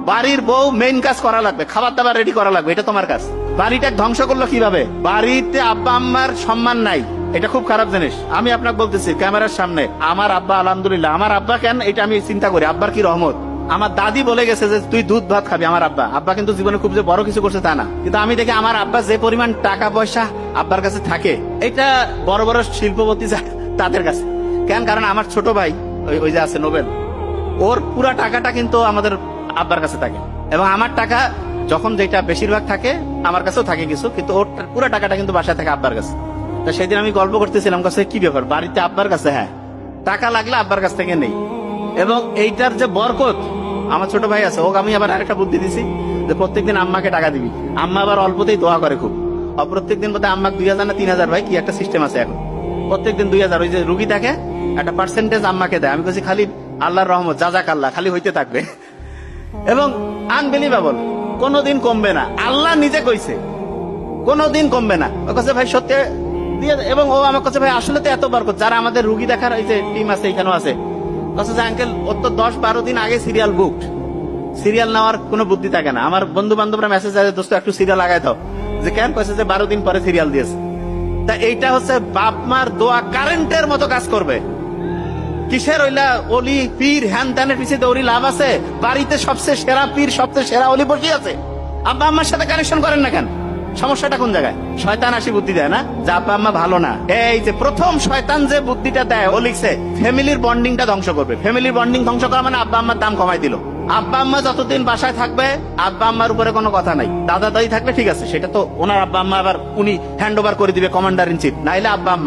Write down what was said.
বাড়ির বউ মেইন কাজ করা লাগবে, খাবার দাবার রেডি করা লাগবে, এটা তোমার কাজ। বাড়িটা ধ্বংস করলো কিভাবে? বাড়িতে আব্বা আম্মার সম্মান নাই, এটা খুব খারাপ জিনিস। আমি আপনাকে বলতেছি ক্যামেরার সামনে, আমার আব্বা আলহামদুলিল্লাহ, আমার আব্বা কেন এটা আমি চিন্তা করি, আব্বার কি রহমত। আমার দাদি বলে গেছে যে তুই দুধ ভাত খাবি। আমার আব্বা কিন্তু জীবনে খুব যে বড় কিছু করছে তা না, কিন্তু আমি দেখি আমার আব্বা যে পরিমাণ টাকা পয়সা আব্বার কাছে থাকে, এটা বড় বড় শিল্পপতি তাদের কাছে কেন? কারণ আমার ছোট ভাই ওই যে আছে নোবেল, ওর পুরা টাকাটা কিন্তু আমাদের আব্বার কাছে থাকে, এবং আমার টাকা যখন যেটা বেশিরভাগ থাকে আমার কাছেও থাকে কিছু, কিন্তু ওর পুরা টাকাটা কিন্তু বাসায় থাকে আব্বার কাছে। তো সেদিন আমি গল্প করতেছিলাম, কাছে কি ব্যাপার, বাড়িতে আব্বার কাছে, হ্যাঁ টাকা লাগলে আব্বার কাছ থেকে নেই। এবং এইটার যে বরকত, আমার ছোট ভাই আছে, ওকে আমি আবার আরেকটা বুদ্ধি দিছি যে প্রত্যেকদিন আম্মাকে টাকা দিবি। আম্মা আবার অল্পতেই দোয়া করে খুব, প্রত্যেকদিন বোধহয় আম্মাকে 2000 না 3000 ভাই কি একটা সিস্টেম আছে এখন, প্রত্যেকদিন 2000 ওই যে রুগী থাকে একটা পার্সেন্টেজ আম্মাকে দেয়। আমি বলছি খালি আল্লাহর রহমত, জাজাক আল্লাহ, খালি হইতে থাকবে। এবং আনবিলিভেবল, কোনোদিন কমবে না, আল্লাহ নিজে কইছে কোনোদিন কমবে না। ও কাছে ভাই সত্যি দিয়ে, এবং ও আমার কাছে ভাই আসলে তো এত বরকত, যারা আমাদের রুগী দেখার এই যে টিম আছে এখানেও আছে, কাছে যে আঙ্কেল ওর তো 10-12 দিন আগে সিরিয়াল বুকড, সিরিয়াল নেওয়ার কোনো বুদ্ধি থাকে না। আমার বন্ধু বান্ধবরা মেসেজ আছে, দোস্ত একটু সিরিয়াল লাগাই দাও, যে কেন কইছে যে 12 দিন পরে সিরিয়াল দিয়েছে। তা এইটা হচ্ছে বাপ মার দোয়া কারেন্টের মতো কাজ করবে। কিসের ওইলা অলি পীর হ্যান ত্যানের পিছিয়ে ওরই লাভ আছে? বাড়িতে সবচেয়ে সেরা পীর, সবচেয়ে সেরা অলি বসে আছে, আব্বা আম্মার সাথে কানেকশন করেন না কেন? সমস্যাটা কোন জায়গায়? শয়তান আসি বুদ্ধি দেয় না যে আব্বা আম্মা ভালো না। এই যে প্রথম শয়তান যে বুদ্ধিটা দেয়, ও লিখছে ফ্যামিলির বন্ডিংটা ধ্বংস করবে। ফ্যামিলির বন্ডিং ধ্বংস করা মানে আব্বা আম্মার দাম কমাই দিল। আব্বা আম্মা যতদিন বাসায় থাকবে আব্বা আম্মার উপরে কোনো কথা নাই, দাদা দাদি থাকলে ঠিক আছে, সেটা তো ওনার আব্বা আম্মা আবার উনি হ্যান্ড ওভার করে দিবে কমান্ডার ইন চিফ, নাইলে আব্বা আম্মা